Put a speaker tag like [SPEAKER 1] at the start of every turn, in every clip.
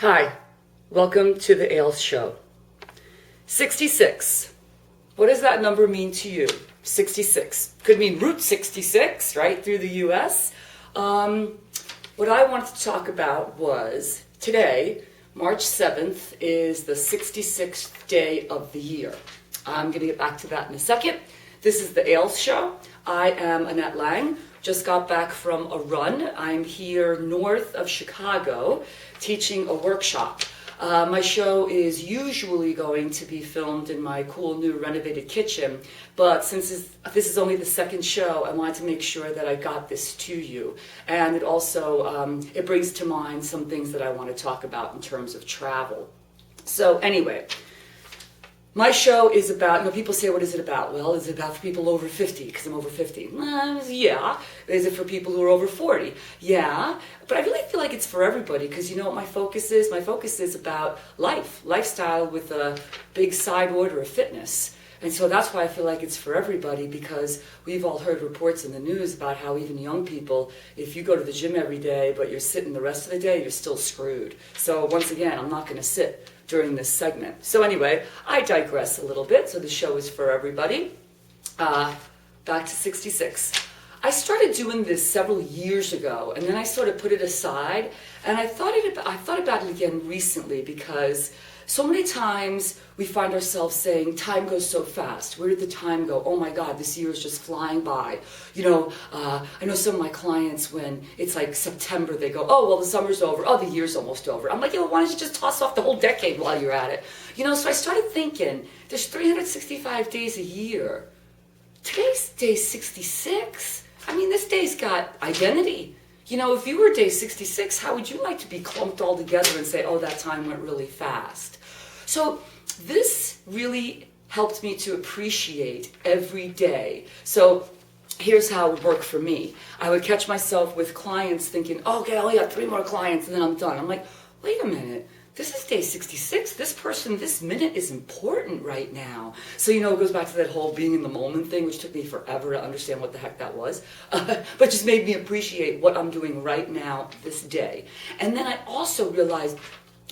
[SPEAKER 1] Hi, welcome to the LangShow. 66. What does that number mean to you? 66. Could mean Route 66, right, through the U.S. What I wanted to talk about was today, March 7th, is the 66th day of the year. I'm going to get back to that in a second. This is the LangShow. I am Annette Lang. Just got back from a run. I'm here north of Chicago teaching a workshop. My show is usually going to be filmed in my cool new renovated kitchen, but since this is only the second show, I wanted to make sure that I got this to you. And it also, it brings to mind some things that I want to talk about in terms of travel. So anyway, my show is about, people say, what is it about? Well, is it about for people over 50? Because I'm over 50. Yeah. Is it for people who are over 40? Yeah. But I really feel like it's for everybody because you know what my focus is? My focus is about lifestyle with a big side order of fitness. And so that's why I feel like it's for everybody, because we've all heard reports in the news about how even young people, if you go to the gym every day, but you're sitting the rest of the day, you're still screwed. So once again, I'm not going to sit during this segment. So anyway, I digress a little bit. So the show is for everybody. Back to 66. I started doing this several years ago, and then I sort of put it aside, and I thought about it again recently because so many times we find ourselves saying, time goes so fast. Where did the time go? Oh my God, this year is just flying by. I know some of my clients, when it's like September, they go, oh, well, the summer's over. Oh, the year's almost over. I'm like, why don't you just toss off the whole decade while you're at it? So I started thinking, there's 365 days a year. Today's day 66. This day's got identity. If you were day 66, how would you like to be clumped all together and say, oh, that time went really fast? So this really helped me to appreciate every day. So here's how it would work for me. I would catch myself with clients thinking, oh, okay, I only got 3 more clients and then I'm done. I'm like, wait a minute. This is day 66. This person, this minute is important right now. So, it goes back to that whole being in the moment thing, which took me forever to understand what the heck that was. But just made me appreciate what I'm doing right now, this day. And then I also realized,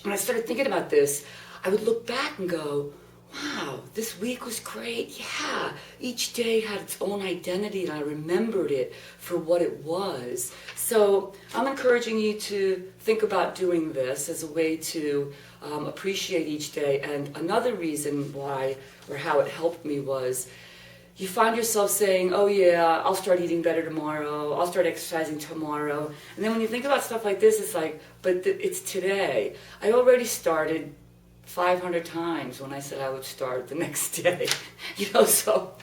[SPEAKER 1] when I started thinking about this, I would look back and go, wow, this week was great. Yeah, each day had its own identity and I remembered it for what it was. So I'm encouraging you to think about doing this as a way to appreciate each day. And another reason why or how it helped me was you find yourself saying, oh yeah, I'll start eating better tomorrow. I'll start exercising tomorrow. And then when you think about stuff like this, it's like, but it's today. I already started 500 times when I said I would start the next day, so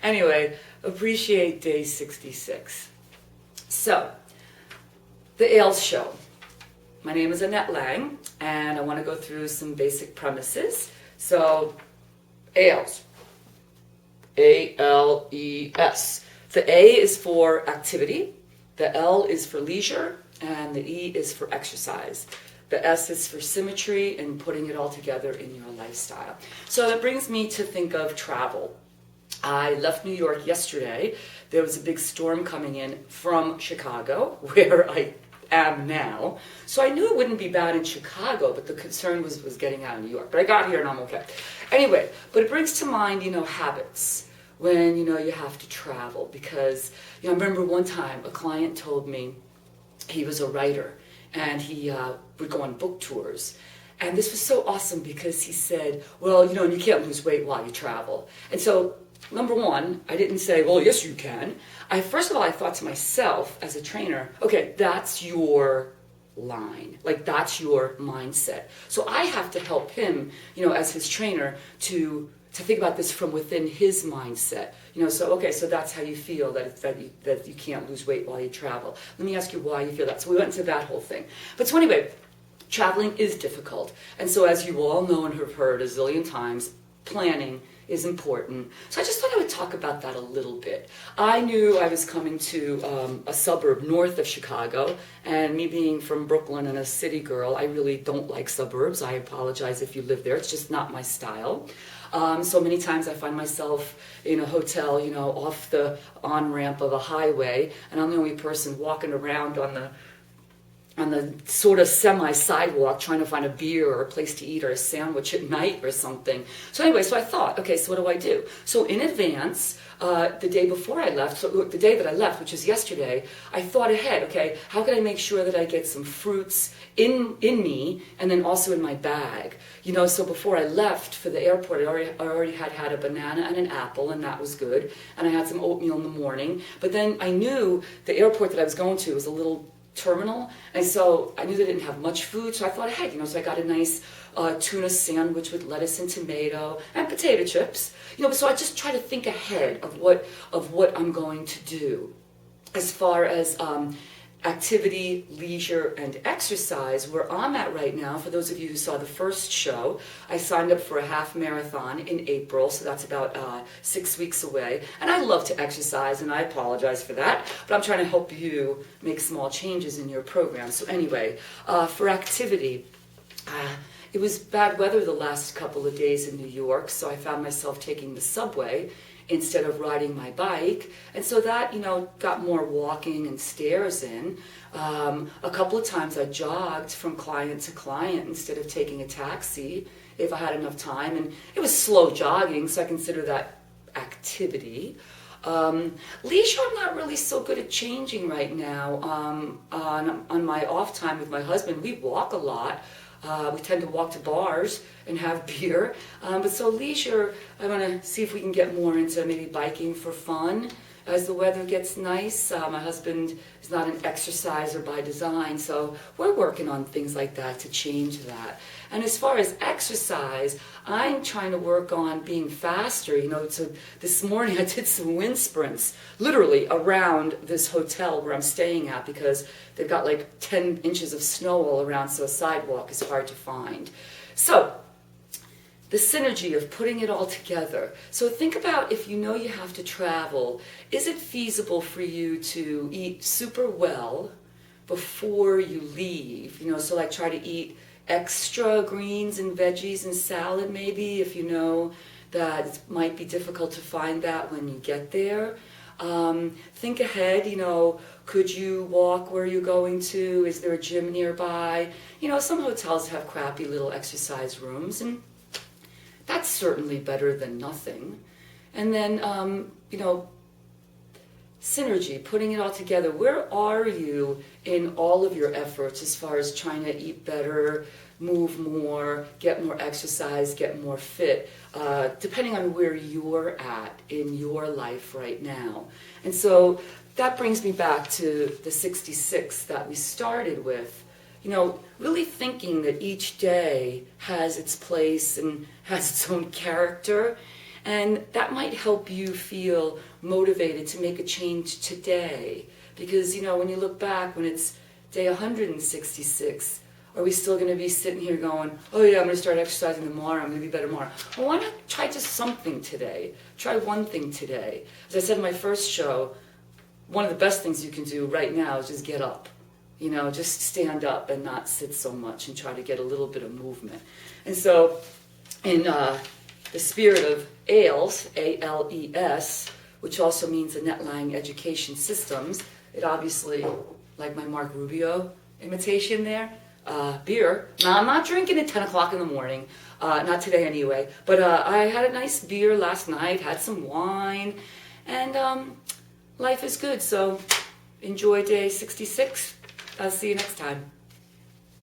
[SPEAKER 1] anyway, appreciate day 66. So, the LangShow. My name is Annette Lang, and I want to go through some basic premises. So, ALS. A-L-E-S. The A is for activity, the L is for leisure, and the E is for exercise. The S is for symmetry and putting it all together in your lifestyle. So that brings me to think of travel. I left New York yesterday. There was a big storm coming in from Chicago, where I am now. So I knew it wouldn't be bad in Chicago, but the concern was getting out of New York. But I got here and I'm okay. Anyway, but it brings to mind, habits when, you have to travel. Because, I remember one time a client told me he was a writer, and he would go on book tours. And this was so awesome because he said, well, you can't lose weight while you travel. And so, number one, I didn't say, well, yes, you can. First of all, I thought to myself as a trainer, okay, that's your line. Like, that's your mindset. So I have to help him, as his trainer, to think about this from within his mindset. So that's how you feel, that you can't lose weight while you travel. Let me ask you why you feel that. So we went into that whole thing. But so anyway, traveling is difficult. And so as you all know and have heard a zillion times, planning is important. So I just thought I would talk about that a little bit. I knew I was coming to a suburb north of Chicago, and me being from Brooklyn and a city girl, I really don't like suburbs. I apologize if you live there. It's just not my style. So many times I find myself in a hotel, off the on-ramp of a highway, and I'm the only person walking around on the on the sort of semi-sidewalk trying to find a beer or a place to eat or a sandwich at night or something. So anyway, so I thought, okay, so what do I do? So in advance, the day before I left, so the day that I left, which is yesterday, I thought ahead, okay, how can I make sure that I get some fruits in me and then also in my bag? You know, so before I left for the airport, I already had a banana and an apple, and that was good. And I had some oatmeal in the morning. But then I knew the airport that I was going to was a little terminal, and so I knew they didn't have much food, so I thought ahead, you know, so I got a nice tuna sandwich with lettuce and tomato and potato chips, you know, so I just try to think ahead of what I'm going to do as far as activity, leisure, and exercise. Where I'm at right now, for those of you who saw the first show, I signed up for a half marathon in April, so that's about 6 weeks away. And I love to exercise, and I apologize for that, but I'm trying to help you make small changes in your program. So anyway, for activity, it was bad weather the last couple of days in New York, so I found myself taking the subway instead of riding my bike, and so that, you know, got more walking and stairs in. A couple of times I jogged from client to client instead of taking a taxi if I had enough time, and it was slow jogging, so I consider that activity. Leisure, I'm not really so good at changing right now. On my off time with my husband, we walk a lot. We tend to walk to bars and have beer. But so leisure, I want to see if we can get more into maybe biking for fun as the weather gets nice. My husband is not an exerciser by design, so we're working on things like that to change that. And as far as exercise, I'm trying to work on being faster. You know, so this morning I did some wind sprints, literally around this hotel where I'm staying at, because they've got like 10 inches of snow all around, so a sidewalk is hard to find. So the synergy of putting it all together. So think about, if you know you have to travel, is it feasible for you to eat super well before you leave? You know, so like try to eat extra greens and veggies and salad maybe, if you know that it might be difficult to find that when you get there. Think ahead, you know, could you walk where you're going to? Is there a gym nearby? You know, some hotels have crappy little exercise rooms, and that's certainly better than nothing. And then, you know, synergy, putting it all together. Where are you in all of your efforts as far as trying to eat better, move more, get more exercise, get more fit, depending on where you're at in your life right now. And so that brings me back to the 66 that we started with. You know, really thinking that each day has its place and has its own character, and that might help you feel motivated to make a change today. Because, you know, when you look back, when it's day 166, are we still going to be sitting here going, oh yeah, I'm going to start exercising tomorrow, I'm going to be better tomorrow? Well, why not try just something today? Try one thing today. As I said in my first show, one of the best things you can do right now is just get up. You know, just stand up and not sit so much, and try to get a little bit of movement. And so, in the spirit of ALES, A-L-E-S, which also means the Netline Education Systems, it obviously, like my Mark Rubio imitation there, beer. Now, I'm not drinking at 10 o'clock in the morning, not today anyway, but I had a nice beer last night, had some wine, and life is good. So enjoy day 66. I'll see you next time.